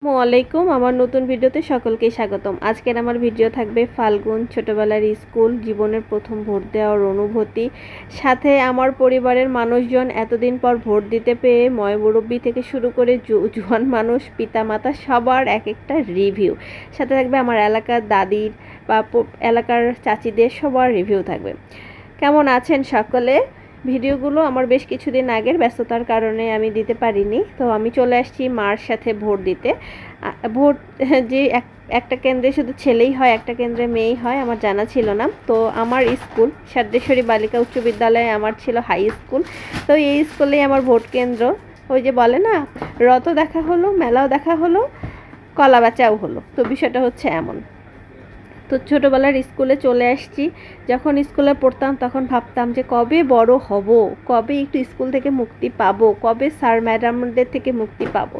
আসসালামাইকুম আমার নতুন ভিডিওতে সকলকে স্বাগতম। আজকের আমার ভিডিও থাকবে ফাল্গুন ছোটবেলার স্কুল জীবনের প্রথম ভোট দেওয়ার অনুভূতি, সাথে আমার পরিবারের মানুষজন এতদিন পর ভোট দিতে পেয়ে ময়মুরব্বী থেকে শুরু করে জুয়ান মানুষ পিতামাতা সবার এক একটা রিভিউ, সাথে থাকবে আমার এলাকার দাদির বা এলাকার চাচিদের সবার রিভিউ থাকবে। কেমন আছেন সকলে? ভিডিওগুলো আমার বেশ কিছুদিন আগের ব্যস্ততার কারণে আমি দিতে পারিনি, তো আমি চলে আসছি মার সাথে ভোট দিতে। ভোট যে একটা কেন্দ্রে শুধু ছেলেই হয়, একটা কেন্দ্রে মেয়েই হয় আমার জানা ছিল না। তো আমার স্কুল সাদ্দেশ্বরী বালিকা উচ্চ বিদ্যালয়ে আমার ছিল হাই স্কুল, তো এই স্কুলেই আমার ভোট কেন্দ্র। ওই যে বলে না, রথ দেখা হলো, মেলাও দেখা হলো, কলা বেচাও হলো, তো বিষয়টা হচ্ছে এমন। তো ছোটোবেলার স্কুলে চলে আসছি। যখন স্কুলে পড়তাম তখন ভাবতাম যে কবে বড় হব, কবে একটু স্কুল থেকে মুক্তি পাবো, কবে স্যার ম্যাডামদের থেকে মুক্তি পাবো।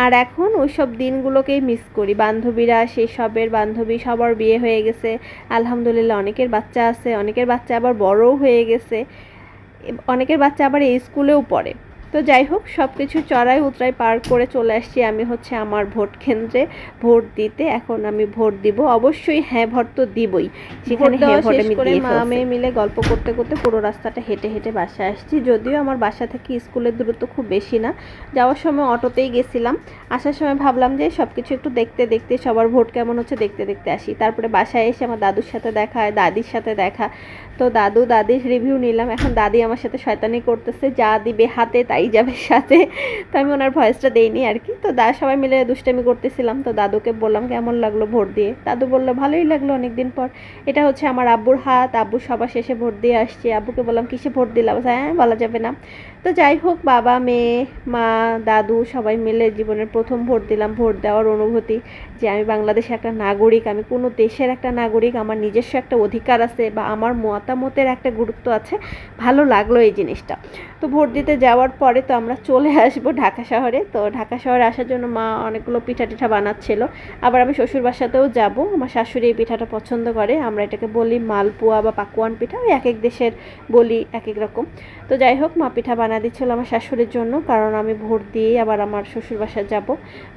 আর এখন ওই সব দিনগুলোকেই মিস করি। বান্ধবীরা, সেই সবের বান্ধবী সবার বিয়ে হয়ে গেছে, আলহামদুলিল্লাহ। অনেকের বাচ্চা আছে, অনেকের বাচ্চা আবার বড়ও হয়ে গেছে, অনেকের বাচ্চা আবার এই স্কুলেও পড়ে। তো যাই হোক, সব কিছু চড়াই উতরাই পার করে চলে আসছি আমি হচ্ছে আমার ভোট কেন্দ্রে ভোট দিতে। এখন আমি ভোট দিব, অবশ্যই হ্যাঁ ভোট তো দিবই। সেখানে হ্যাঁ ভোট আমি দিয়ে মা মেয়ে মিলে গল্প করতে করতে পুরো রাস্তাটা হেঁটে হেঁটে বাসায় আসছি। যদিও আমার বাসা থেকে স্কুলের দূরত্ব খুব বেশি না, যাওয়ার সময় অটোতেই গেছিলাম, আসার সময় ভাবলাম যে সব কিছু একটু দেখতে দেখতে, সবার ভোট কেমন হচ্ছে দেখতে দেখতে আসি। তারপরে বাসায় এসে আমার দাদুর সাথে দেখা, দাদির সাথে দেখা। তো দাদু দাদির রিভিউ নিলাম। এখন দাদি আমার সাথে শয়তানি করতেছে, যা দিবে হাতে তাই যাবে সাথে। তো আমি ওনার ভয়েসটা দেইনি আর কি। তো সবাই মিলে দুষ্টামি করতেছিলাম। তো দাদুকে বললাম কেমন লাগলো ভোট দিয়ে। দাদু বললো ভালোই লাগলো, অনেকদিন পর। এটা হচ্ছে আমার আব্বুর হাত, আব্বু সবার শেষে ভোট দিয়ে আসছে। আব্বুকে বললাম কিসে ভোট দিলাম, হ্যাঁ বলা যাবে না। তো যাই হোক, বাবা মেয়ে মা দাদু সবাই মিলে জীবনের প্রথম ভোট দিলাম। ভোট দেওয়ার অনুভূতি যে আমি বাংলাদেশের একটা নাগরিক, আমি কোনো দেশের একটা নাগরিক, আমার নিজস্ব একটা অধিকার আছে বা আমার মতামতের একটা গুরুত্ব আছে। ভালো লাগলো এই জিনিসটা। তো ভোট দিতে যাওয়ার পরে তো আমরা চলে আসবো ঢাকা শহরে। তো ঢাকা শহরে আসার জন্য মা অনেকগুলো পিঠা টিঠা বানাচ্ছিল। আবার আমি শ্বশুর বাসাতেও যাব, আমার শাশুড়ি এই পিঠাটা পছন্দ করে। আমরা এটাকে বলি মালপোয়া বা পাকুয়ান পিঠা, ওই এক এক দেশের বলি এক এক রকম। তো যাই হোক, মা পিঠা বানা দিচ্ছিল আমার শাশুড়ির জন্য, কারণ আমি ভোট দিয়ে আবার আমার শ্বশুর বাসায় যাব,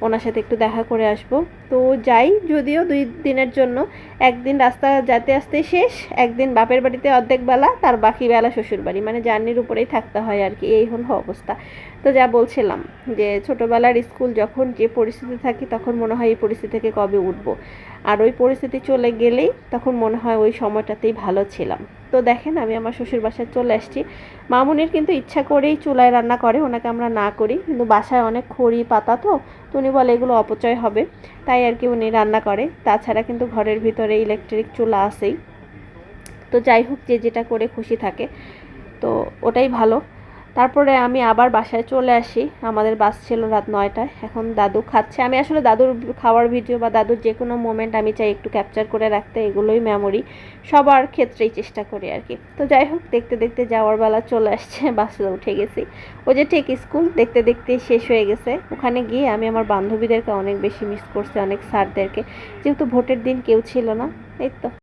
ওনার সাথে একটু দেখা করে আসব। তো যাই, যদিও 2 দিনের জন্য, একদিন রাস্তা যেতে আসতে শেষ, একদিন বাপের বাড়িতে অর্ধেক বেলা, তার বাকি বেলা শ্বশুর বাড়ি, মানে জার্নির উপরেই থাকতে হয় আর কি। এই হলো অবস্থা। তো যা বলছিলাম যে ছোটোবেলার স্কুল, যখন যে পরিস্থিতি থাকি তখন মনে হয় এই পরিস্থিতি থেকে কবে উঠবো, আর ওই পরিস্থিতি চলে গেলেই তখন মনে হয় ওই সময়টাতেই ভালো ছিলাম। তো দেখেন, আমি আমার শ্বশুর বাসায় চলে আসছি। মামুনির কিন্তু ইচ্ছা করেই চুলায় রান্না করে, ওনাকে আমরা না করি, কিন্তু বাসায় অনেক খড়ি পাতা, তো উনি বলে এগুলো অপচয় হবে, তাই আর কি উনি রান্না করে। তাছাড়া কিন্তু ঘরের ভিতরে ইলেকট্রিক চুলা আছেই। তো যাই হোক, যে যেটা করে খুশি থাকে, তো ওটাই ভালো। তারপরে আমি আবার বাসায় চলে আসি। আমাদের বাস ছিল রাত 9টায়। এখন দাদু খাচ্ছে। আমি আসলে দাদুর খাওয়ার ভিডিও বা দাদুর যে কোনো মোমেন্ট আমি চাই একটু ক্যাপচার করে রাখতে, এগুলোই মেমোরি, সবার ক্ষেত্রেই চেষ্টা করি আর কি। তো যাই হোক, দেখতে দেখতে যাওয়ার বেলা চলে আসছে, বাসে উঠে গেছি। ওই যে ঠিক স্কুল দেখতে দেখতে শেষ হয়ে গেছে। ওখানে গিয়ে আমি আমার বান্ধবীদেরকে অনেক বেশি মিস করছি, অনেক স্যারদেরকে, যেহেতু ভোটের দিন কেউ ছিল না। এই তো।